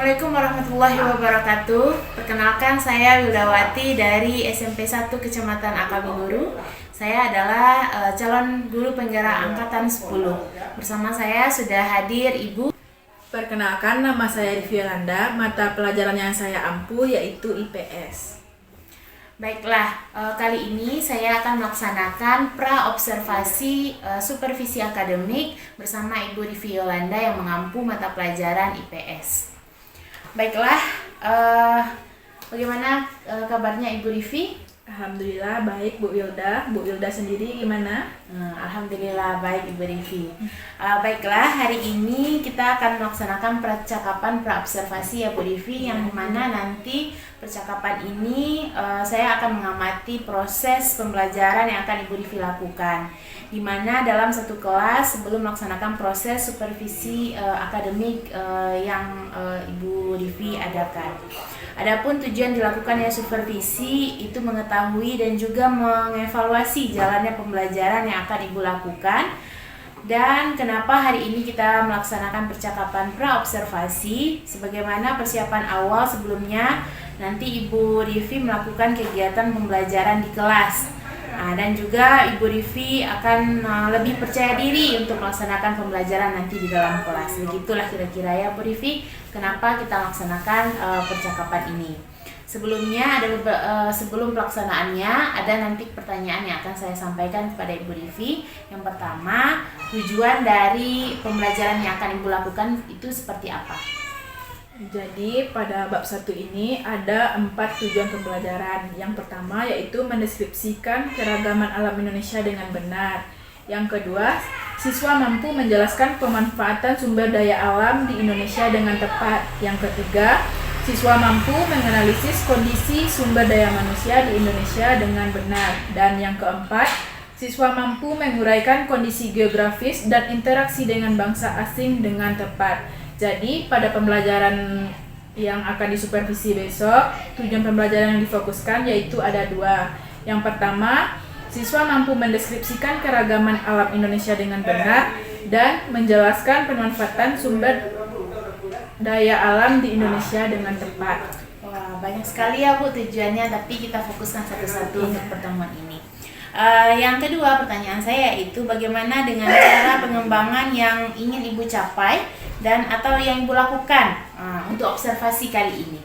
Assalamualaikum warahmatullahi wabarakatuh. Perkenalkan, saya Wildawati dari SMP 1 Kecamatan Akabinguru. Saya adalah calon guru penggerak angkatan 10. Bersama saya sudah hadir Ibu. Perkenalkan, nama saya Rivi Yolanda. Mata pelajaran yang saya ampu yaitu IPS. Baiklah, kali ini saya akan melaksanakan pra-observasi supervisi akademik bersama Ibu Rivi Yolanda yang mengampu mata pelajaran IPS. Baiklah, bagaimana kabarnya Ibu Rivi? Alhamdulillah baik Bu Wilda. Bu Wilda sendiri gimana? Alhamdulillah baik Ibu Rivi. Baiklah, hari ini kita akan melaksanakan percakapan pra-observasi ya Bu Rivi, yang dimana nanti percakapan ini saya akan mengamati proses pembelajaran yang akan Ibu Rivi lakukan, dimana dalam satu kelas sebelum melaksanakan proses supervisi akademik yang Ibu Rivi adakan. Adapun tujuan dilakukannya supervisi itu mengetahui dan juga mengevaluasi jalannya pembelajaran yang akan Ibu lakukan. Dan kenapa hari ini kita melaksanakan percakapan pra-observasi, sebagaimana persiapan awal sebelumnya nanti Ibu Rivi melakukan kegiatan pembelajaran di kelas. Dan juga Ibu Rivi akan lebih percaya diri untuk melaksanakan pembelajaran nanti di dalam kelas. Begitulah kira-kira ya Bu Rivi, kenapa kita melaksanakan percakapan ini. Sebelumnya sebelum pelaksanaannya ada nanti pertanyaan yang akan saya sampaikan kepada Ibu Rivi. Yang pertama, tujuan dari pembelajaran yang akan Ibu lakukan itu seperti apa? Jadi pada bab 1 ini ada 4 tujuan pembelajaran. Yang pertama yaitu mendeskripsikan keragaman alam Indonesia dengan benar. Yang kedua, siswa mampu menjelaskan pemanfaatan sumber daya alam di Indonesia dengan tepat. Yang ketiga, siswa mampu menganalisis kondisi sumber daya manusia di Indonesia dengan benar. Dan yang keempat, siswa mampu menguraikan kondisi geografis dan interaksi dengan bangsa asing dengan tepat. Jadi pada pembelajaran yang akan disupervisi besok, tujuan pembelajaran yang difokuskan yaitu ada 2. Yang pertama, siswa mampu mendeskripsikan keragaman alam Indonesia dengan benar dan menjelaskan pemanfaatan sumber daya alam di Indonesia dengan tepat. Wah, banyak sekali ya Bu tujuannya, tapi kita fokuskan satu-satu untuk pertemuan ini. Yang kedua, pertanyaan saya yaitu bagaimana dengan cara pengembangan yang ingin Ibu capai dan atau yang Ibu lakukan untuk observasi kali ini.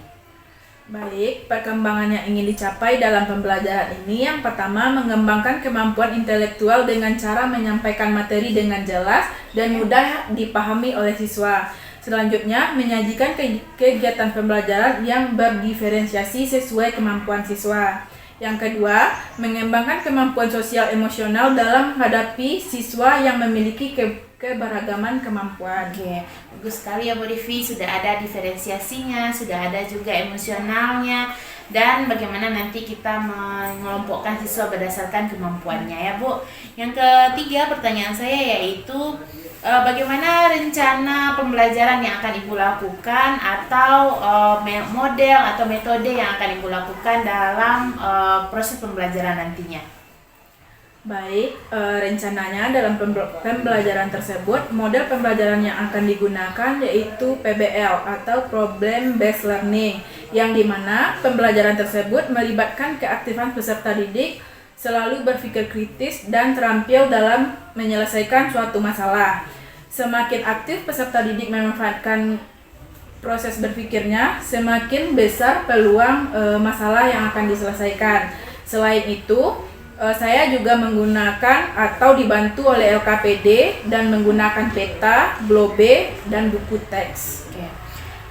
Baik, perkembangan yang ingin dicapai dalam pembelajaran ini yang pertama mengembangkan kemampuan intelektual dengan cara menyampaikan materi dengan jelas dan mudah dipahami oleh siswa. Selanjutnya, menyajikan kegiatan pembelajaran yang berdiferensiasi sesuai kemampuan siswa. Yang kedua, mengembangkan kemampuan sosial emosional dalam menghadapi siswa yang memiliki keberagaman kemampuan. Oke, bagus sekali ya Bu Rivi, sudah ada diferensiasinya, sudah ada juga emosionalnya, dan bagaimana nanti kita mengelompokkan siswa berdasarkan kemampuannya ya Bu. Yang ketiga, pertanyaan saya yaitu bagaimana rencana pembelajaran yang akan Ibu lakukan atau model atau metode yang akan Ibu lakukan dalam proses pembelajaran nantinya? Baik, rencananya dalam pembelajaran tersebut, model pembelajaran yang akan digunakan yaitu PBL atau Problem Based Learning, yang dimana pembelajaran tersebut melibatkan keaktifan peserta didik selalu berpikir kritis dan terampil dalam menyelesaikan suatu masalah. Semakin aktif peserta didik memanfaatkan proses berpikirnya, semakin besar peluang masalah yang akan diselesaikan. Selain itu, saya juga menggunakan atau dibantu oleh LKPD dan menggunakan peta, globe, dan buku teks. Oke.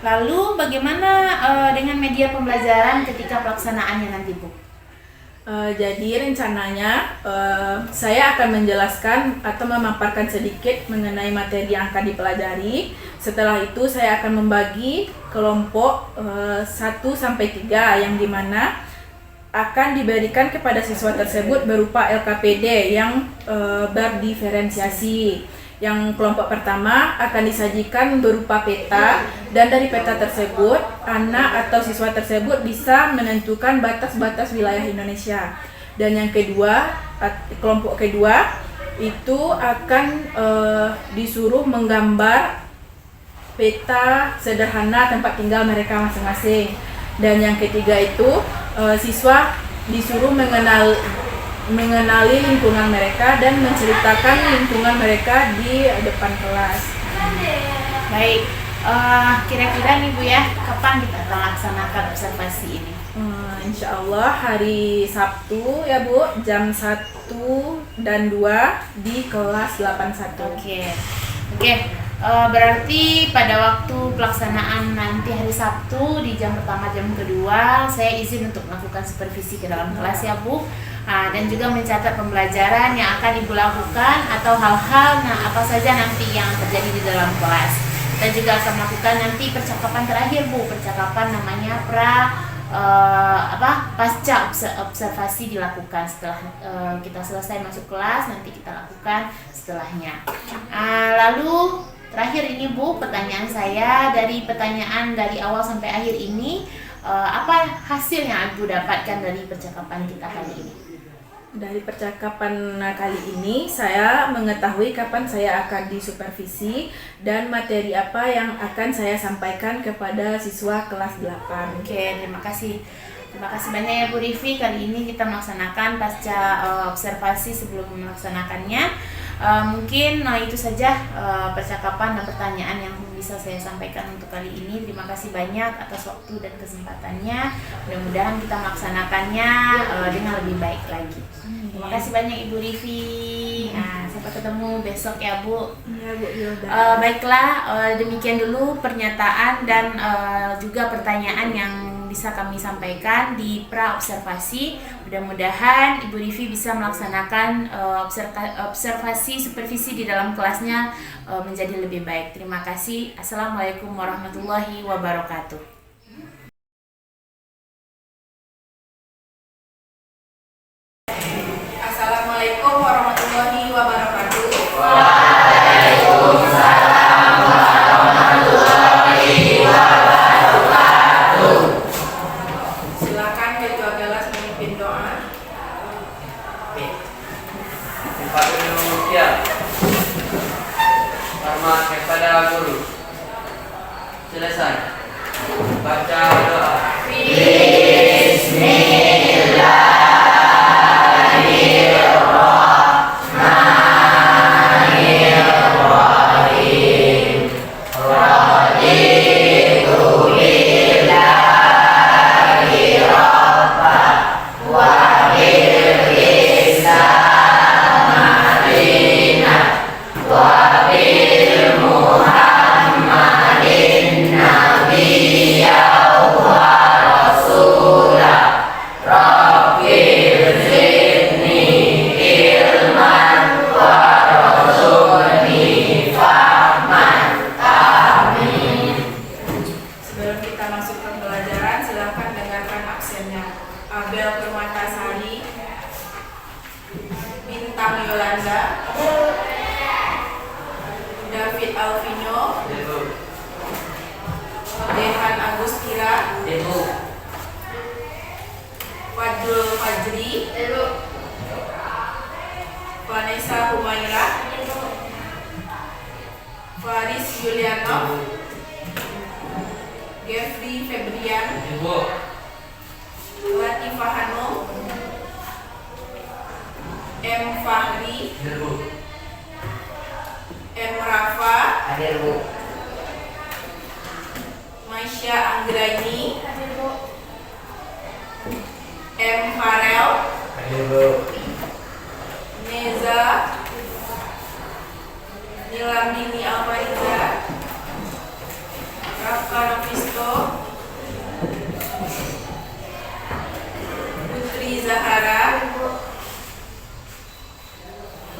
Lalu bagaimana dengan media pembelajaran ketika pelaksanaannya nanti Bu? Jadi rencananya saya akan menjelaskan atau memaparkan sedikit mengenai materi yang akan dipelajari. Setelah itu saya akan membagi kelompok 1-3 yang dimana akan diberikan kepada siswa tersebut berupa LKPD yang berdiferensiasi. Yang kelompok pertama akan disajikan berupa peta, dan dari peta tersebut anak atau siswa tersebut bisa menentukan batas-batas wilayah Indonesia. Dan yang kedua, kelompok kedua itu akan disuruh menggambar peta sederhana tempat tinggal mereka masing-masing. Dan yang ketiga itu siswa disuruh mengenali lingkungan mereka dan menceritakan lingkungan mereka di depan kelas. Baik, kira-kira nih Bu ya, kapan kita akan laksanakan observasi ini? Insya Allah hari Sabtu ya Bu, jam 1 dan 2 di kelas 81. Oke. Berarti pada waktu pelaksanaan nanti hari Sabtu di jam pertama jam kedua, saya izin untuk melakukan supervisi ke dalam kelas ya Bu, dan juga mencatat pembelajaran yang akan Ibu lakukan atau hal-hal apa saja nanti yang terjadi di dalam kelas. Kita juga akan melakukan nanti percakapan terakhir Bu, percakapan namanya pasca observasi dilakukan setelah kita selesai masuk kelas, nanti kita lakukan setelahnya. Lalu terakhir ini Bu, pertanyaan saya, dari pertanyaan dari awal sampai akhir ini, apa hasil yang Ibu dapatkan dari percakapan kita kali ini? Dari percakapan kali ini, saya mengetahui kapan saya akan disupervisi dan materi apa yang akan saya sampaikan kepada siswa kelas 8. Oke, terima kasih. Terima kasih banyak ya Bu Rivi. Kali ini kita melaksanakan pasca observasi sebelum melaksanakannya. Mungkin itu saja percakapan dan pertanyaan yang bisa saya sampaikan untuk kali ini. Terima kasih banyak atas waktu dan kesempatannya. Mudah-mudahan kita melaksanakannya dengan lebih baik lagi. Terima kasih banyak Ibu Rivi. Sampai ketemu besok ya Bu. Iya Bu Yolda. Baiklah, demikian dulu pernyataan dan juga pertanyaan yang bisa kami sampaikan di pra-observasi. Mudah-mudahan Ibu Rivi bisa melaksanakan observasi supervisi di dalam kelasnya menjadi lebih baik. Terima kasih. Assalamualaikum warahmatullahi wabarakatuh. Assalamualaikum warahmatullahi wabarakatuh. Waalaikumsalam warahmatullahi wabarakatuh. Silakan ketua kelas memimpin doa. Tempat duduk ya. Hormat kepada guru. Selesai. Baca doa. Sebelum kita masuk ke pembelajaran, silakan dengarkan absennya. Abel Permatasari, Bintang Yolanda, David Alvino, Dehan Agustira, Fadrul Fajri, Vanessa Humaira, Faris Yuliano, Jeffrey Febrian, Latifah Hanum, M. Fahri, M. Rafa, Maisha Anggraini, M. Farel, Neza, Nilamdini Alfariza, Rafa Novisto, Putri Zahara,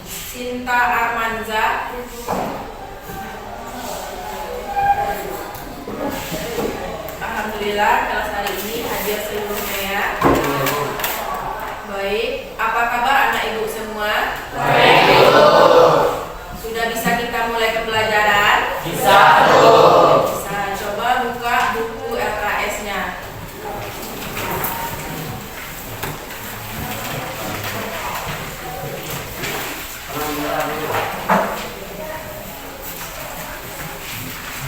Sinta Armanza, Alhamdulillah kelas hari ini hadir seluruhnya ya. Baik, apa kabar anak ibu semua? Baik, Bu. Sudah bisa kita mulai pembelajaran? Bisa, Bu. Bisa, coba buka buku LKS-nya.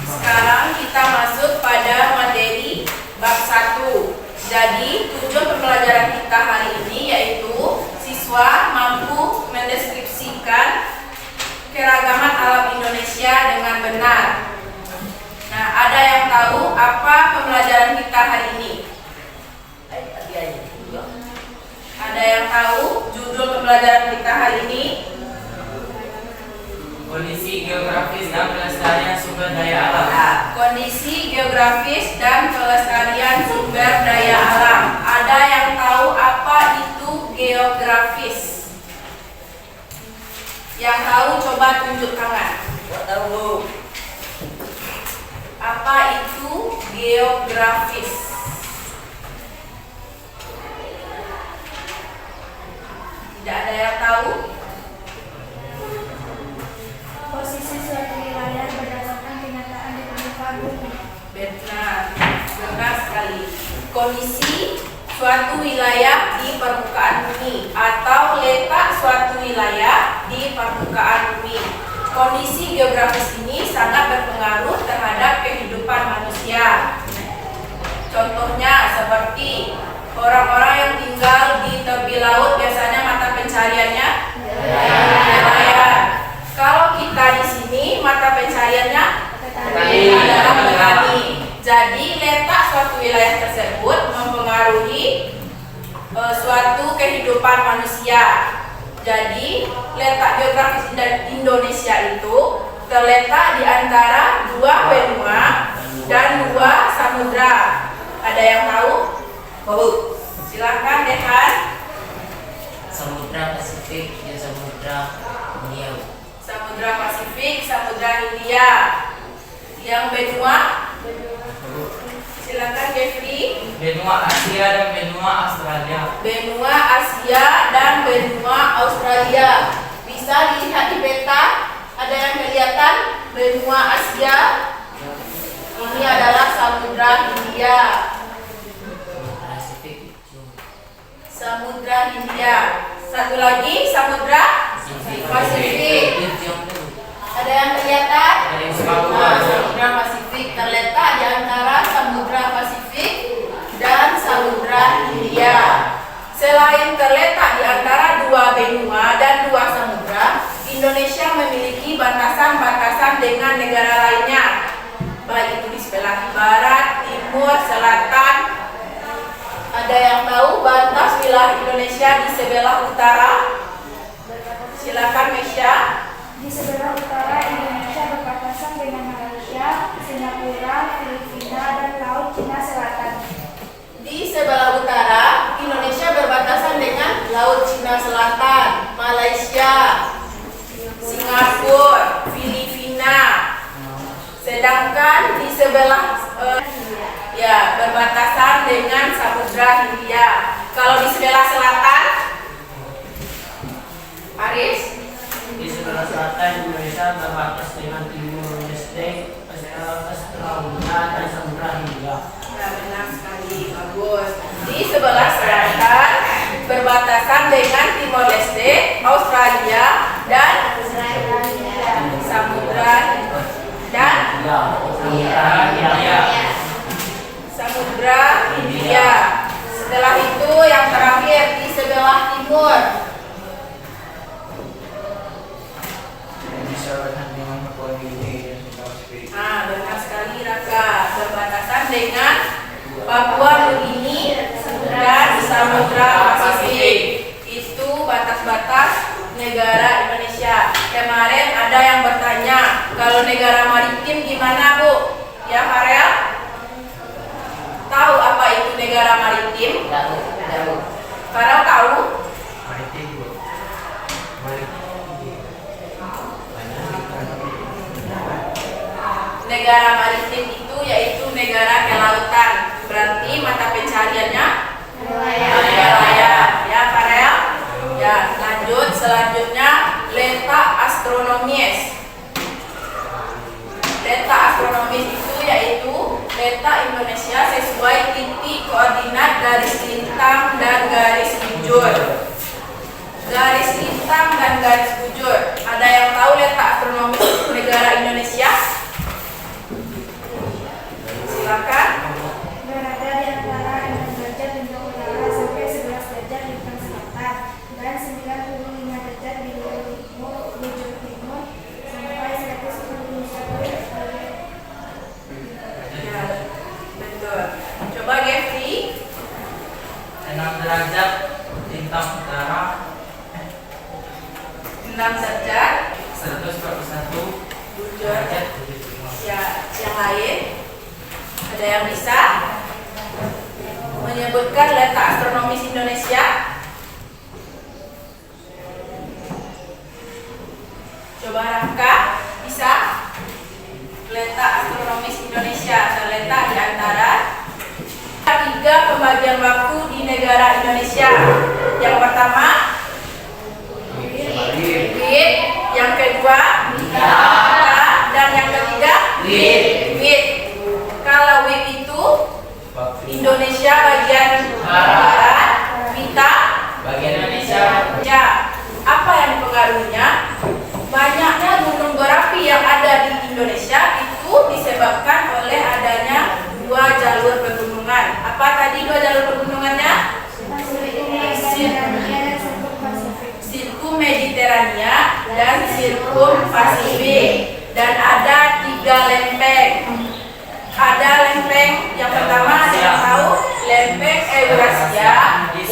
Sekarang Indonesia dengan benar. Nah, ada yang tahu apa pembelajaran kita hari ini? Ada yang tahu judul pembelajaran kita hari ini? Kondisi geografis dan pelestarian sumber daya alam. Kondisi geografis dan pelestarian sumber daya alam. Ada yang tahu apa itu geografis? Yang tahu coba tunjuk tangan. Apa itu geografis? Tidak ada yang tahu? Posisi suatu wilayah berdasarkan kenyataan di permukaan bumi. Benar sekali. Kondisi suatu wilayah di permukaan bumi atau letak suatu wilayah di permukaan bumi. Kondisi geografis ini sangat berpengaruh terhadap kehidupan manusia. Contohnya seperti orang-orang yang tinggal di tepi laut biasanya mata pencariannya nelayan. Kalau kita di sini mata pencariannya adalah petani. Jadi letak suatu wilayah tersebut mempengaruhi suatu kehidupan manusia. Jadi letak geografis Indonesia itu terletak di antara dua benua dan dua samudra. Ada yang tahu? Silakan Dehan. Samudra Pasifik dan Samudra Hindia. Samudra Pasifik, Samudra Hindia. Yang benua? Silakan Jeffrey. Benua Asia dan benua Australia. Benua Asia dan benua Australia. Bisa dilihat di peta. Ada yang kelihatan? Benua Asia. Ini adalah Samudra Hindia. Pasifik itu. Samudra Hindia. Satu lagi Samudra Pasifik. Ada yang kelihatan? Samudra Pasifik terletak di antara Samudra Pasifik dan Samudra Hindia. Selain terletak di antara dua benua dan dua samudra, Indonesia memiliki batasan-batasan dengan negara lainnya, baik itu di sebelah barat, timur, selatan. Ada yang tahu batas wilayah Indonesia di sebelah utara? Silakan Mesya. Di sebelah utara Indonesia berbatasan dengan Malaysia, Singapura, Filipina, dan Laut Cina Selatan. Di sebelah utara Indonesia berbatasan dengan Laut Cina Selatan, Malaysia, Singapura, Filipina. Sedangkan di sebelah berbatasan dengan Samudra Hindia. Kalau di sebelah selatan, Aris? Di sebelah selatan Indonesia berbatas dengan Timur Leste, Australia dan Samudra Hindia. Ya, benar sekali, bagus. Di sebelah selatan berbatasan dengan Timor Leste, Australia dan Samudra dan Samudra Hindia. Setelah itu yang terakhir di sebelah timur. Benar sekali Raka, berbatasan dengan Papua Nugini dan Samudra Pasifik. Itu batas-batas negara Indonesia. Kemarin ada yang bertanya, kalau negara maritim gimana Bu? Ya Farel? Tahu apa itu negara maritim? Farel tahu? Negara maritim itu yaitu negara kelautan. Berarti mata pencariannya nelayan. Ya Farel? Ya, lanjut. Selanjutnya letak astronomis. Letak astronomis itu yaitu letak Indonesia sesuai titik koordinat garis lintang dan garis bujur. Garis lintang dan garis bujur. Ada yang tahu letak astronomis negara Indonesia? Silakan. Berada di antara 6 derajat bintang utara sampai 11 derajat bintang selatan dan 95 derajat bujur timur sampai 145 derajat 141 derajat 75. ya. Yang lain ada yang bisa menyebutkan letak astronomis Indonesia? Coba Rafka, bisa? Letak astronomis Indonesia terletak di antara tiga pembagian waktu di negara Indonesia. Yang pertama WIB, yang kedua dan yang ketiga WIB. Kalau WIB itu Indonesia bagian barat, kita Bagian Indonesia. ya. Apa yang dipengaruhinya? Banyaknya gunung berapi yang ada di Indonesia itu disebabkan oleh adanya dua jalur pegunungan. Apa tadi dua jalur pegunungannya? Sirkum Mediterania dan Sirkum Pasifik. Dan ada 3 lempeng. Ada lempeng yang pertama, ada yang tahu? Lempeng Eurasia, Di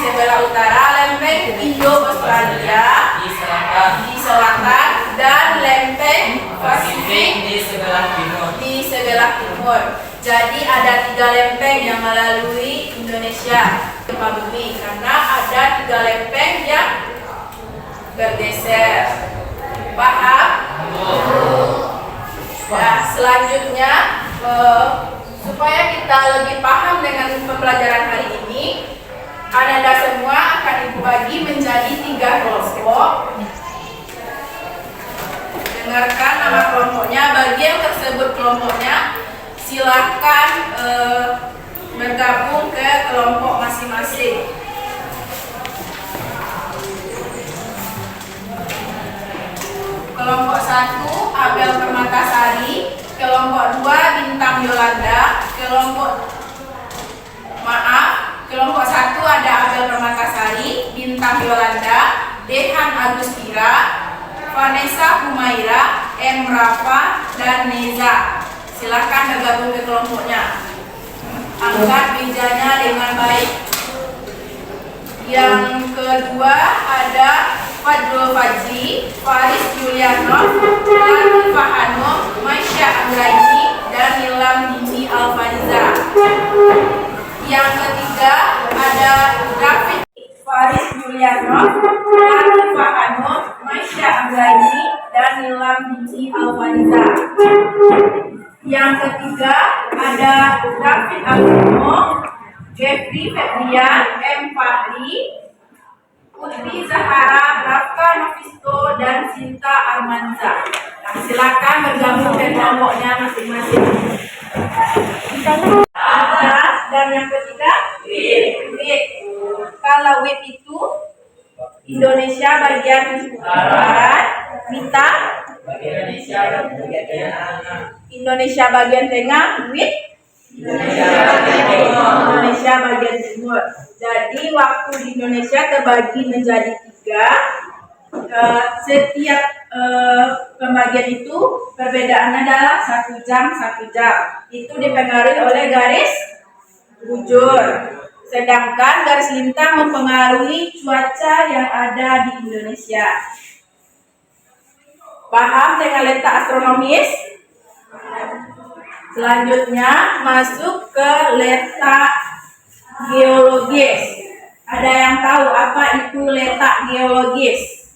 sebelah utara, lempeng Indo-Australia di selatan, di selatan, dan lempeng Pasifik di sebelah timur. di sebelah timur. Jadi ada 3 lempeng yang melalui Indonesia gempa bumi karena ada 3 lempeng yang bergeser. Paham? Nah, selanjutnya supaya kita lebih paham dengan pembelajaran hari ini, Anda semua akan Ibu bagi menjadi 3 kelompok. Dengarkan nama kelompoknya. Bagi yang tersebut kelompoknya, silakan bergabung ke kelompok masing-masing. Kelompok 1 Abel Permatasari, kelompok 2 Bintang Yolanda, kelompok 1 ada Abel Permatasari, Bintang Yolanda, Dehan Agustira, Vanessa Humaira, M. Rafa, dan Neza. Silakan bergabung ke kelompoknya. Angkat mejanya dengan baik. Yang kedua ada Fadlul Fajri, Faris Julianov, Lani Fahanov, Masya Anggraini, dan Nilam Dini Alfaniza. Yang ketiga ada David Faris Julianov, Lani Fahanov, Masya Anggraini, dan Nilam Dini Alfaniza. Yang ketiga ada David Alvino, Jeffrey Febrian, M. Fahri, Putri Zahara, Rafka Novisto, dan Sinta Armanza. Nah, silakan bergabung ke kelompoknya masing-masing. Dan yang ketiga WIB. Kalau WIB itu Indonesia bagian barat, kita Indonesia bagian tengah, WIB Indonesia bagian timur. Jadi waktu di Indonesia terbagi menjadi 3. Setiap pembagian itu perbedaannya adalah 1 jam 1 jam. Itu dipengaruhi oleh garis bujur. Sedangkan garis lintang mempengaruhi cuaca yang ada di Indonesia. Paham dengan letak astronomis? Selanjutnya masuk ke letak geologis. Ada yang tahu apa itu letak geologis?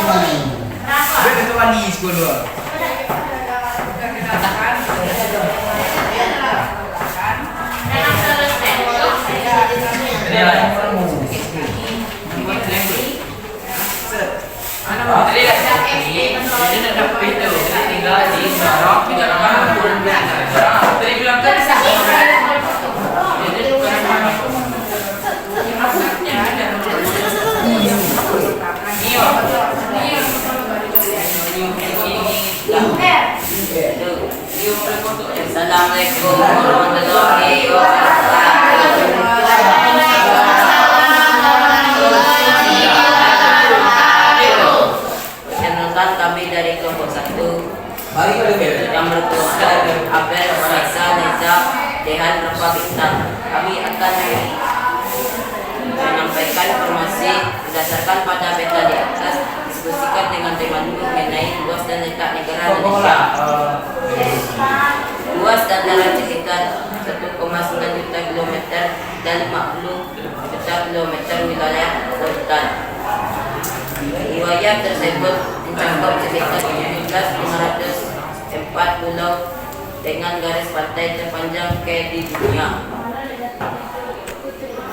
Betul tu wali sekolah. Assalamualaikum warahmatullahi wabarakatuh. Perkenalkan kami dari kelompok 1 yang berkelompok Abel, Raisa, Neza, Dehan, Rafa, Bintang. Kami akan menyampaikan informasi berdasarkan pada peta di atas, diskusikan dengan temanmu mengenai luas dan letak negara Indonesia. Luas dataran sekitar 1,9 juta kilometer dan 50 juta kilometer wilayah lautan. Wilayah tersebut mencakup sekitar 17.504 pulau dengan garis pantai terpanjang di dunia.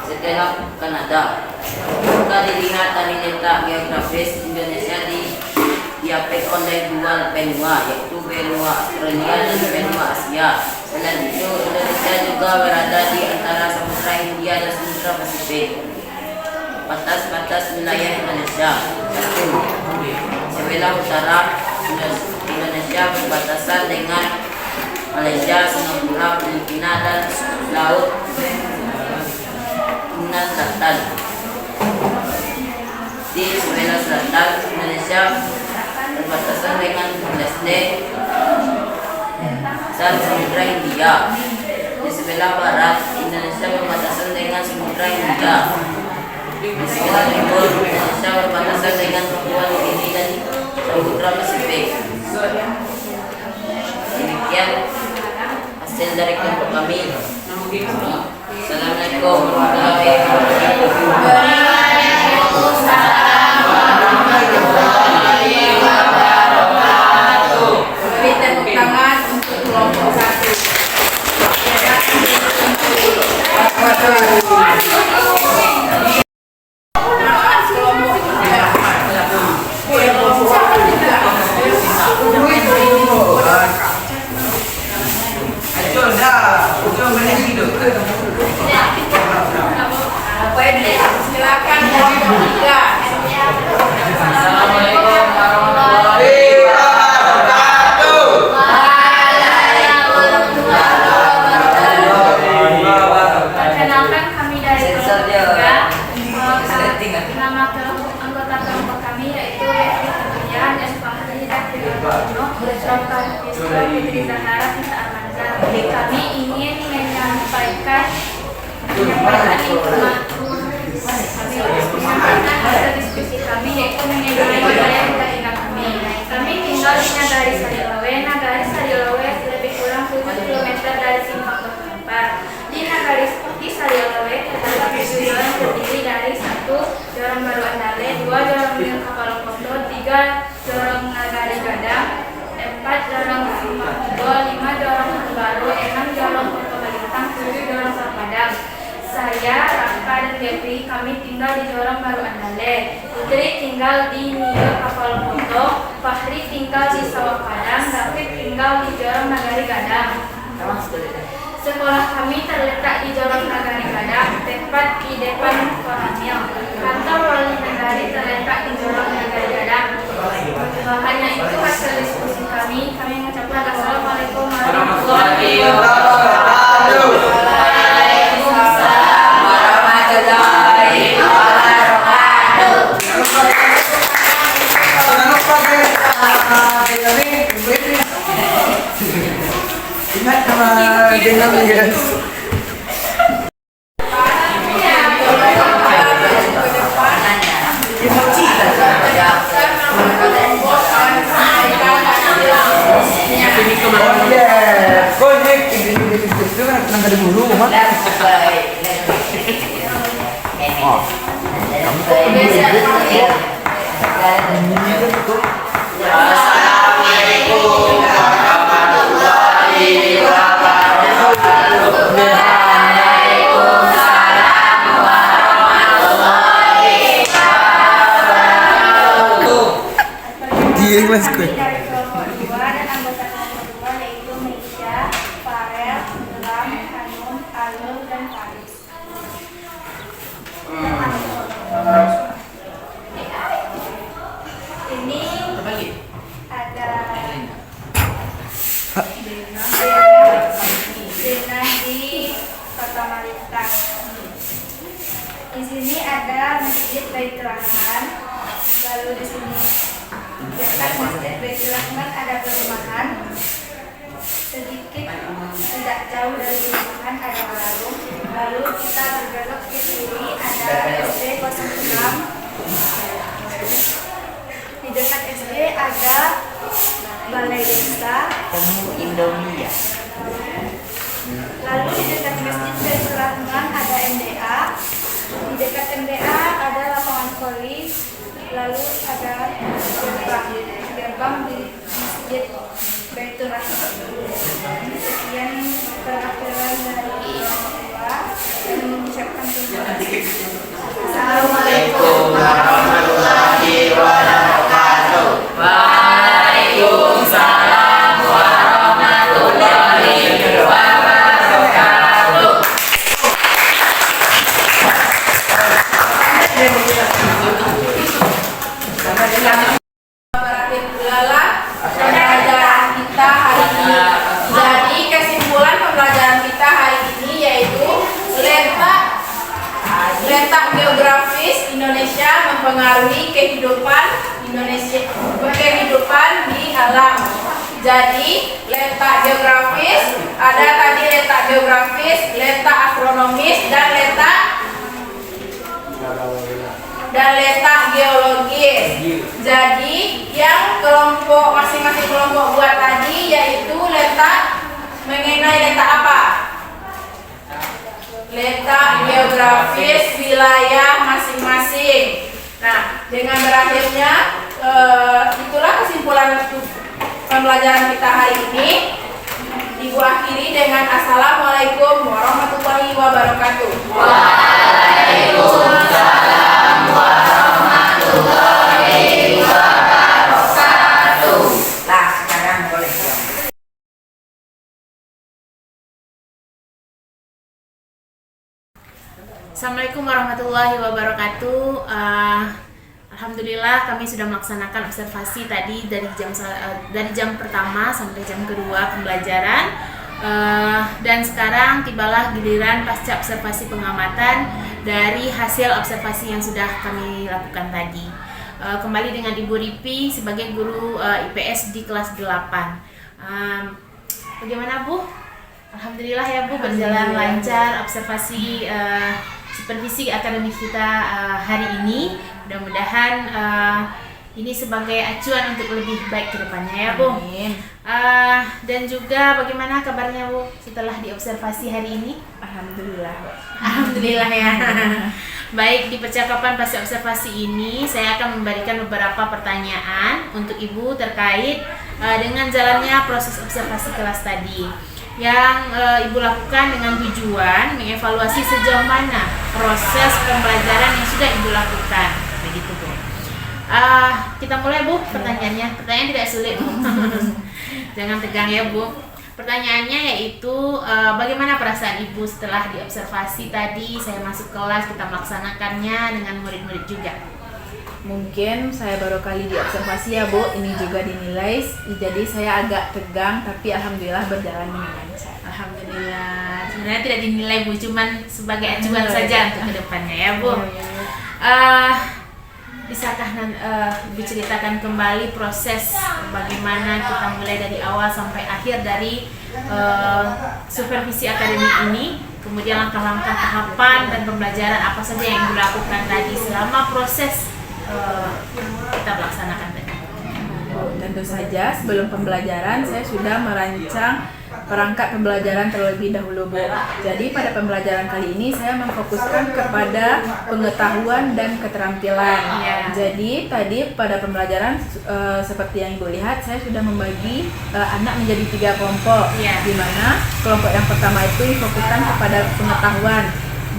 Setelah Kanada, jika dilihat dari letak geografis, Indonesia diapit oleh dua benua, yaitu benua Australia dan benua Asia. Selain itu, Indonesia juga berada di antara Samudra Hindia dan Samudra Pasifik. Batas-batas wilayah Indonesia: 1. Sebelah utara, Indonesia berbatasan dengan Malaysia, Singapura, Filipina, dan Laut Cina Selatan. Di sebelah selatan, Indonesia berbatasan dengan Leste dan Samudra Hindia. Di sebelah barat, Indonesia berbatasan dengan Samudra Hindia. Di sebelah timur, Indonesia berbatasan dengan Papua Nugini dan Samudra Pasifik. Demikian hasil dari kelompok kami. Assalamualaikum warahmatullahi wabarakatuh. Beri tepuk tangan untuk kelompok 1. Silakan kelompok 3. Assalamualaikum warahmatullahi wabarakatuh. Perkenalkan kami dari kelompok 3. Nama anggota kelompok kami yaitu Yeti Kemuliaan dan Fahri dan Firdaus, Dr. Yusra Putri Zahara Nisa Amanza. Kami ingin menyampaikan hasil diskusi kami yaitu mengenai wilayah tinggal kami. Kami tinggal di Nagari Sarilawe. Nagari Sarilawe lebih kurang 7 km dari Simpang Berkempar. Di Nagari Sarilawe terdapat 7 jorong terdiri dari 1 jorong Baru Andale, 2 jorong Milik Kapal Kondo, 3 jorong Nagari Gadang, 4 jorong Simpang Kubo, 5 jorong Baru, 6 jorong Kota Balintang, 7 jorong Sarpadang. Saya, Raka, dan Febri, kami tinggal di Jorong Baru Andale. Putri tinggal di Nio Kapal Koto, Fahri tinggal di Sawah Padang, David tinggal di Jorong Nagari Gadang. Sekolah kami terletak di Jorong Nagari Gadang, tepat di depan Koramil. Kantor Wali Negari terletak di Jorong Nagari Gadang. Hanya itu hasil diskusi kami. Kami mengucapkan Assalamualaikum warahmatullahi wabarakatuh. Ingat sama jenang guys. Kau ini itu kan tenang dari dulu, mak. Oh, kamu kok ini? kelas gue. Kami dari kelompok 2 dan anggota kelompok 2 yaitu Meisha, Farel, Ilham, Hanum, Alul, dan Faris. Ini ada Dena di Kota Malita. Di sini ada Masjid Baitur Rahman. Lalu di sini dekat Masjid Baitur Rahman ada perumahan. Sedikit tidak jauh dari perumahan ada warung. Lalu kita berbelok ke kiri ada SD 06. Di dekat SD ada balai desa. Indomie ya. Lalu di dekat Masjid Baitur Rahman ada MDA. Di dekat MDA ada lapangan voli. Lalu ada gerbang di Masjid Baitur Rahman. Sekian perwakilan dari orang tua dan mengucapkan terima kasih. Assalamualaikum warahmatullahi wabarakatuh. Waalaikumsalam warahmatullahi wabarakatuh. Berakhir pula pembelajaran kita hari ini. Jadi kesimpulan pembelajaran kita hari ini yaitu letak geografis Indonesia mempengaruhi kehidupan di alam. Jadi letak geografis ada tadi letak geografis, letak astronomis dan letak geologis. Jadi yang kelompok masing-masing kelompok buat tadi yaitu letak mengenai letak apa? Letak geografis wilayah masing-masing. Nah, dengan berakhirnya itulah kesimpulan pembelajaran kita hari ini. Ibu akhiri dengan Assalamualaikum warahmatullahi wabarakatuh. Waalaikumsalam warahmatullahi wabarakatuh. Nah, sekarang boleh dong. Assalamualaikum warahmatullahi wabarakatuh. Alhamdulillah kami sudah melaksanakan observasi tadi dari jam pertama sampai jam kedua pembelajaran. Dan sekarang tibalah giliran pasca observasi pengamatan dari hasil observasi yang sudah kami lakukan tadi. Kembali dengan Ibu Ripi sebagai guru IPS di kelas 8. Bagaimana Bu? Alhamdulillah ya Bu, berjalan lancar observasi supervisi akademik kita hari ini. Mudah-mudahan ini sebagai acuan untuk lebih baik ke depannya ya Bu. Amin. Dan juga bagaimana kabarnya Bu setelah diobservasi hari ini? Alhamdulillah. Alhamdulillah ya. Baik, di percakapan pasca observasi ini saya akan memberikan beberapa pertanyaan untuk Ibu terkait dengan jalannya proses observasi kelas tadi yang Ibu lakukan dengan tujuan mengevaluasi sejauh mana proses pembelajaran yang sudah Ibu lakukan. Begitu Bu. Kita mulai Bu pertanyaannya. Pertanyaan tidak sulit Bu. Jangan tegang ya Bu. Pertanyaannya yaitu bagaimana perasaan Ibu setelah diobservasi tadi? Saya masuk kelas, kita melaksanakannya dengan murid-murid juga. Mungkin saya baru kali diobservasi ya Bu, ini juga dinilai, jadi saya agak tegang tapi alhamdulillah berjalan dengan lancar. Alhamdulillah. Sebenarnya tidak dinilai Bu, cuman sebagai acuan saja untuk kedepannya ya Bu. Bisakah Ibu ceritakan kembali proses bagaimana kita mulai dari awal sampai akhir dari supervisi akademik ini, kemudian langkah-langkah tahapan dan pembelajaran apa saja yang Ibu lakukan tadi selama proses kita melaksanakan tadi. Tentu saja sebelum pembelajaran saya sudah merancang perangkat pembelajaran terlebih dahulu Bu. Jadi pada pembelajaran kali ini saya memfokuskan kepada pengetahuan dan keterampilan. Jadi tadi pada pembelajaran seperti yang Ibu lihat saya sudah membagi anak menjadi 3 kelompok. Di mana kelompok yang pertama itu difokuskan kepada pengetahuan.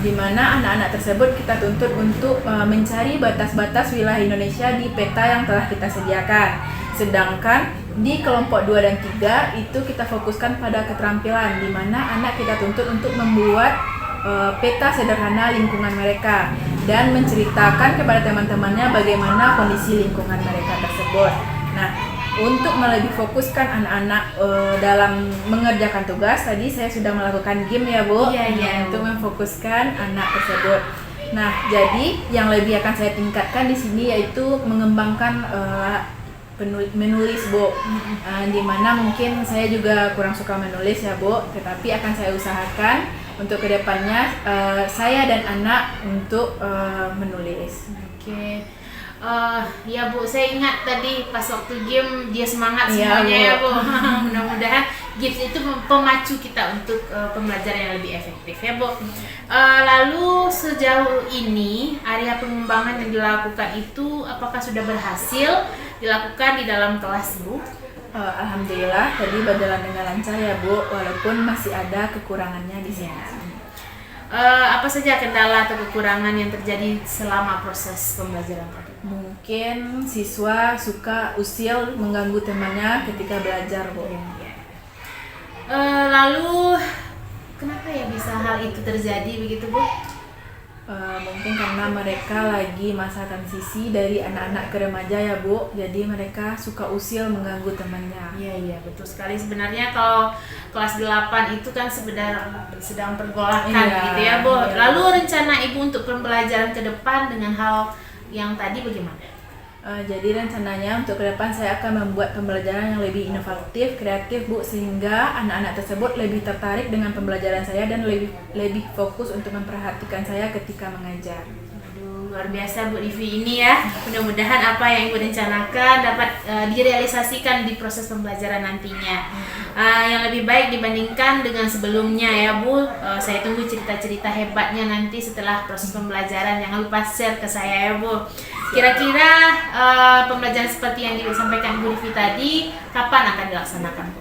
di mana anak-anak tersebut kita tuntut untuk mencari batas-batas wilayah Indonesia di peta yang telah kita sediakan. Sedangkan di kelompok 2 dan 3 itu kita fokuskan pada keterampilan, di mana anak kita tuntut untuk membuat peta sederhana lingkungan mereka dan menceritakan kepada teman-temannya bagaimana kondisi lingkungan mereka tersebut. Nah, untuk lebih fokuskan anak-anak dalam mengerjakan tugas, tadi saya sudah melakukan game ya Bu, Iya, untuk memfokuskan anak tersebut. Nah, jadi yang lebih akan saya tingkatkan di sini yaitu mengembangkan menulis Bu, di mana mungkin saya juga kurang suka menulis ya Bu, tetapi akan saya usahakan untuk kedepannya saya dan anak untuk menulis. Oke. Ya Bu, saya ingat tadi pas waktu game dia semangat Iya, semuanya Bu. ya Bu. Mudah-mudahan games itu pemacu kita untuk pembelajaran yang lebih efektif ya Bu. Lalu sejauh ini area pengembangan yang dilakukan itu apakah sudah berhasil dilakukan di dalam kelas Bu? Alhamdulillah tadi berjalan dengan lancar ya Bu, walaupun masih ada kekurangannya di sini. Apa saja kendala atau kekurangan yang terjadi selama proses pembelajaran tadi? Mungkin siswa suka usil mengganggu temannya ketika belajar Bu. Lalu kenapa ya bisa hal itu terjadi begitu Bu? Mungkin karena mereka lagi masa transisi dari anak-anak ke remaja ya Bu, jadi mereka suka usil mengganggu temannya. Iya betul sekali. Sebenarnya kalau kelas 8 itu kan sedang pergolakan Iya, gitu ya Bu. iya. Lalu rencana Ibu untuk pembelajaran ke depan dengan hal yang tadi bagaimana? Jadi rencananya untuk ke depan saya akan membuat pembelajaran yang lebih inovatif, kreatif Bu, sehingga anak-anak tersebut lebih tertarik dengan pembelajaran saya dan lebih fokus untuk memperhatikan saya ketika mengajar. Aduh, luar biasa Bu Rivi ini ya. Mudah-mudahan apa yang Ibu rencanakan dapat direalisasikan di proses pembelajaran nantinya. Yang lebih baik dibandingkan dengan sebelumnya ya Bu. Saya tunggu cerita-cerita hebatnya nanti setelah proses pembelajaran. Jangan lupa share ke saya ya Bu. Kira-kira pembelajaran seperti yang disampaikan Bu Rivi tadi kapan akan dilaksanakan Bu?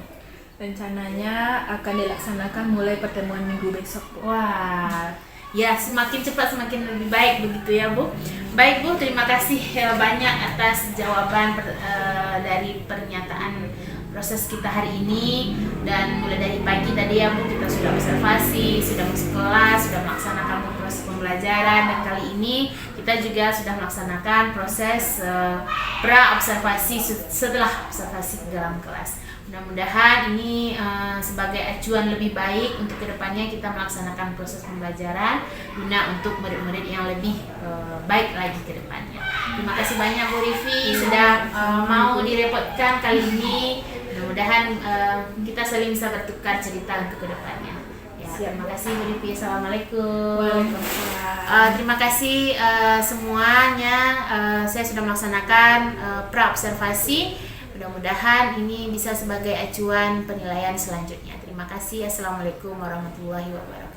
Rencananya akan dilaksanakan mulai pertemuan minggu besok Bu. Wah, ya semakin cepat semakin lebih baik begitu ya Bu. Baik Bu, terima kasih banyak atas jawaban dari pernyataan proses kita hari ini. Dan mulai dari pagi tadi ya Bu, kita sudah observasi, sudah masuk kelas, sudah melaksanakan proses pembelajaran, dan kali ini kita juga sudah melaksanakan proses pra-observasi setelah observasi di dalam kelas. Mudah-mudahan ini sebagai acuan lebih baik untuk kedepannya kita melaksanakan proses pembelajaran guna untuk murid-murid yang lebih baik lagi ke depannya. Terima kasih banyak Bu Rivi sudah mau direpotkan kali ini. Mudah-mudahan kita saling bisa bertukar cerita untuk kedepannya. Ya, terima kasih Bu Rivi. Assalamualaikum. Waalaikumsalam. Terima kasih semuanya. Saya sudah melaksanakan pra-observasi. Mudah-mudahan ini bisa sebagai acuan penilaian selanjutnya. Terima kasih. Assalamualaikum warahmatullahi wabarakatuh.